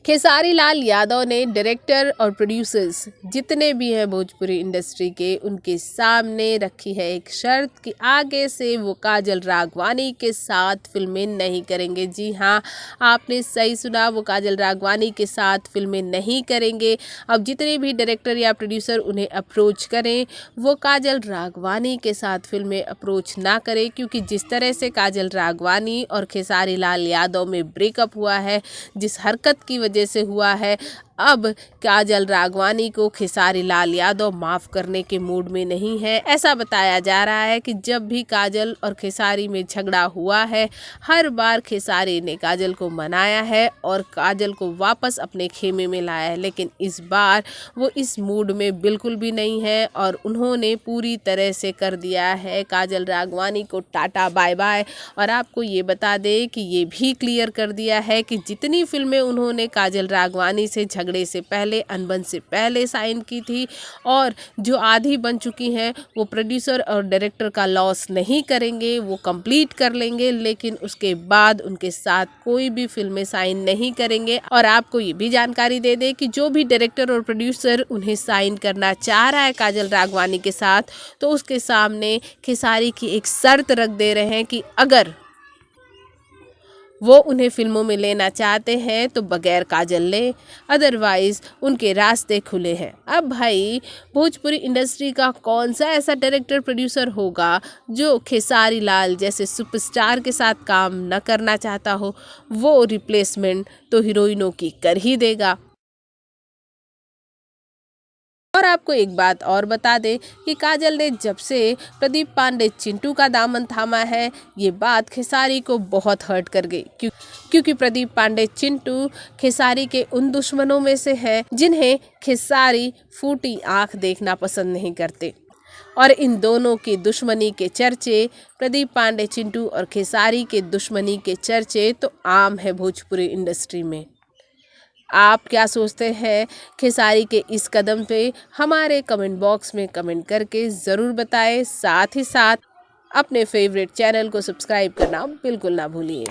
खेसारी लाल यादव ने डायरेक्टर और प्रोड्यूसर्स जितने भी हैं भोजपुरी इंडस्ट्री के, उनके सामने रखी है एक शर्त कि आगे से वो काजल राघवानी के साथ फिल्में नहीं करेंगे। जी हाँ, आपने सही सुना, वो काजल राघवानी के साथ फिल्में नहीं करेंगे। अब जितने भी डायरेक्टर या प्रोड्यूसर उन्हें अप्रोच करें, वो काजल राघवानी के साथ फिल्में अप्रोच ना करें, क्योंकि जिस तरह से काजल राघवानी और खेसारी लाल यादव में ब्रेकअप हुआ है, जिस हरकत की वजह से हुआ है, अब काजल राघवानी को खेसारी लाल यादव माफ़ करने के मूड में नहीं है। ऐसा बताया जा रहा है कि जब भी काजल और खेसारी में झगड़ा हुआ है, हर बार खेसारी ने काजल को मनाया है और काजल को वापस अपने खेमे में लाया है, लेकिन इस बार वो इस मूड में बिल्कुल भी नहीं है और उन्होंने पूरी तरह से कर दिया है काजल राघवानी को टाटा बाय बाय। और आपको ये बता दें कि ये भी क्लियर कर दिया है कि जितनी फिल्में उन्होंने काजल राघवानी से झगड़े से पहले, अनबन से पहले साइन की थी और जो आधी बन चुकी हैं, वो प्रोड्यूसर और डायरेक्टर का लॉस नहीं करेंगे, वो कंप्लीट कर लेंगे, लेकिन उसके बाद उनके साथ कोई भी फिल्में साइन नहीं करेंगे। और आपको ये भी जानकारी दे दें कि जो भी डायरेक्टर और प्रोड्यूसर उन्हें साइन करना चाह रहा है काजल राघवानी के साथ, तो उसके सामने खेसारी की एक शर्त रख दे रहे हैं कि अगर वो उन्हें फिल्मों में लेना चाहते हैं तो बगैर काजल ले, अदरवाइज़ उनके रास्ते खुले हैं। अब भाई, भोजपुरी इंडस्ट्री का कौन सा ऐसा डायरेक्टर प्रोड्यूसर होगा जो खेसारी लाल जैसे सुपरस्टार के साथ काम न करना चाहता हो? वो रिप्लेसमेंट तो हीरोइनों की कर ही देगा। और आपको एक बात और बता दें कि काजल ने जब से प्रदीप पांडे चिंटू का दामन थामा है, ये बात खेसारी को बहुत हर्ट कर गई, क्योंकि प्रदीप पांडे चिंटू खेसारी के उन दुश्मनों में से है जिन्हें खेसारी फूटी आंख देखना पसंद नहीं करते। और इन दोनों की दुश्मनी के चर्चे, प्रदीप पांडे चिंटू और खेसारी के दुश्मनी के चर्चे तो आम है भोजपुरी इंडस्ट्री में। आप क्या सोचते हैं खेसारी के इस कदम पे? हमारे कमेंट बॉक्स में कमेंट करके ज़रूर बताएं। साथ ही साथ अपने फेवरेट चैनल को सब्सक्राइब करना बिल्कुल ना भूलिए।